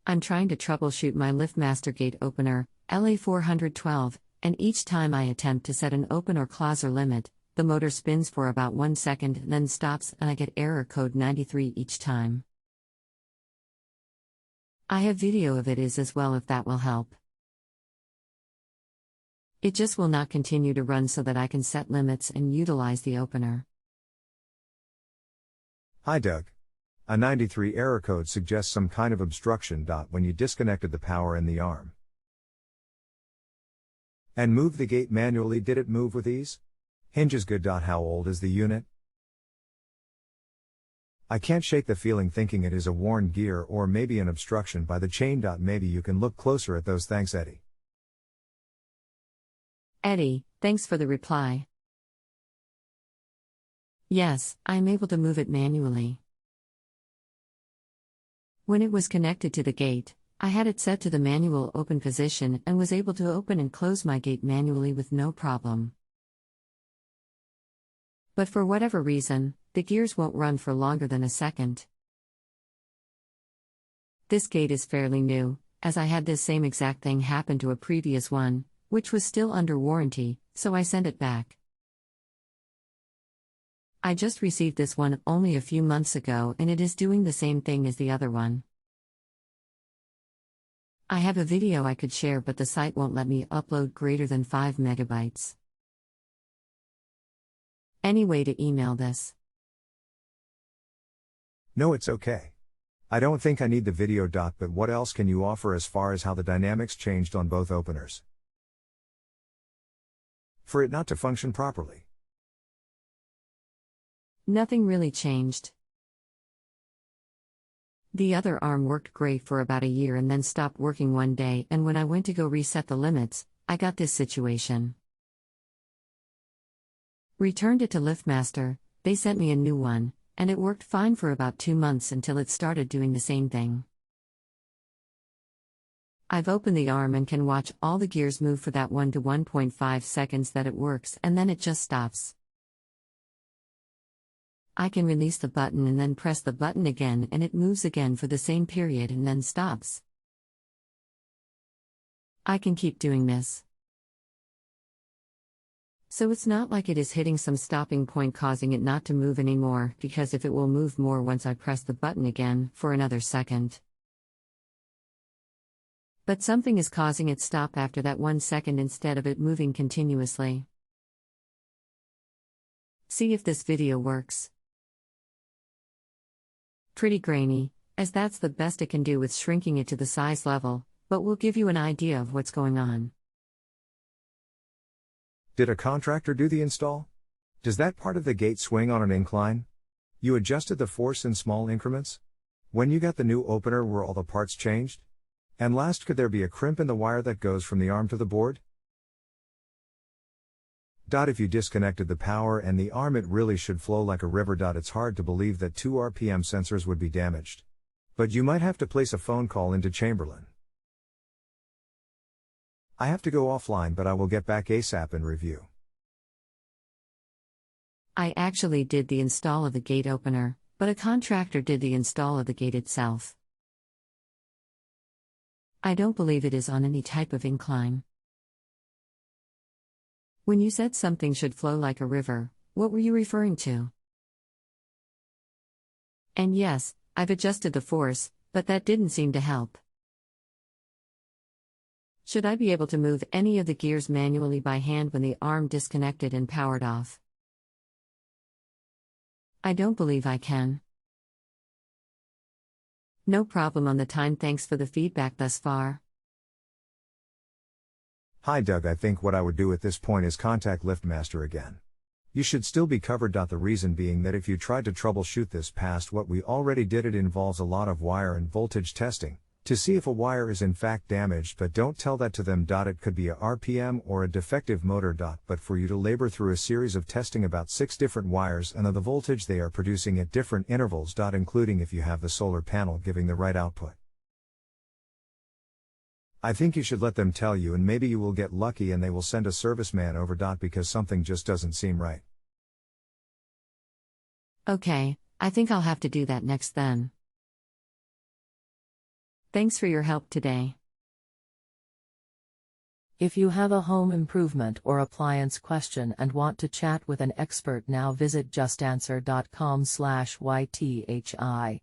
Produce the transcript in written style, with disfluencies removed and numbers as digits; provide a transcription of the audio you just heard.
I'm trying to troubleshoot my Liftmaster gate opener, LA412, and each time I attempt to set an open or Closr limit, the motor spins for about 1 second and then stops and I get error code 93 each time. I have video of it as well if that will help. It just will not continue to run so that I can set limits and utilize the opener. Hi Doug. A 93 error code suggests some kind of obstruction. When you disconnected the power and the arm and moved the gate manually, did it move with ease? Hinges good. How old is the unit? I can't shake the feeling thinking it is a worn gear or maybe an obstruction by the chain. Maybe you can look closer at those. Thanks, Eddie. Eddie, thanks for the reply. Yes, I am able to move it manually. When it was connected to the gate, I had it set to the manual open position and was able to open and close my gate manually with no problem. But for whatever reason, the gears won't run for longer than a second. This gate is fairly new, as I had this same exact thing happen to a previous one, which was still under warranty, so I sent it back. I just received this one only a few months ago and it is doing the same thing as the other one. I have a video I could share but the site won't let me upload greater than 5 megabytes. Any way to email this? No, it's okay. I don't think I need the video. But what else can you offer as far as how the dynamics changed on both openers for it not to function properly? Nothing really changed. The other arm worked great for about a year and then stopped working one day, and when I went to go reset the limits, I got this situation. Returned it to Liftmaster, they sent me a new one, and it worked fine for about 2 months until it started doing the same thing. I've opened the arm and can watch all the gears move for that 1 to 1.5 seconds that it works and then it just stops. I can release the button and then press the button again and it moves again for the same period and then stops. I can keep doing this. So it's not like it is hitting some stopping point causing it not to move anymore, because if it will move more once I press the button again for another second. But something is causing it stop after that 1 second instead of it moving continuously. See if this video works. Pretty grainy, as that's the best it can do with shrinking it to the size level, but will give you an idea of what's going on. Did a contractor do the install? Does that part of the gate swing on an incline? You adjusted the force in small increments? When you got the new opener, were all the parts changed? And last, could there be a crimp in the wire that goes from the arm to the board? If you disconnected the power and the arm, it really should flow like a river. It's hard to believe that 2 RPM sensors would be damaged. But you might have to place a phone call into Chamberlain. I have to go offline, but I will get back ASAP and review. I actually did the install of the gate opener, but a contractor did the install of the gate itself. I don't believe it is on any type of incline. When you said something should flow like a river, what were you referring to? And yes, I've adjusted the force, but that didn't seem to help. Should I be able to move any of the gears manually by hand when the arm disconnected and powered off? I don't believe I can. No problem on the time. Thanks for the feedback thus far. Hi Doug, I think what I would do at this point is contact Liftmaster again. You should still be covered. The reason being that if you tried to troubleshoot this past what we already did, it involves a lot of wire and voltage testing to see if a wire is in fact damaged, but don't tell that to them. It could be a RPM or a defective motor. But for you to labor through a series of testing about 6 different wires and of the voltage they are producing at different intervals. Including if you have the solar panel giving the right output. I think you should let them tell you, and maybe you will get lucky and they will send a serviceman over. Because something just doesn't seem right. Okay, I think I'll have to do that next then. Thanks for your help today. If you have a home improvement or appliance question and want to chat with an expert now, visit justanswer.com/ythi.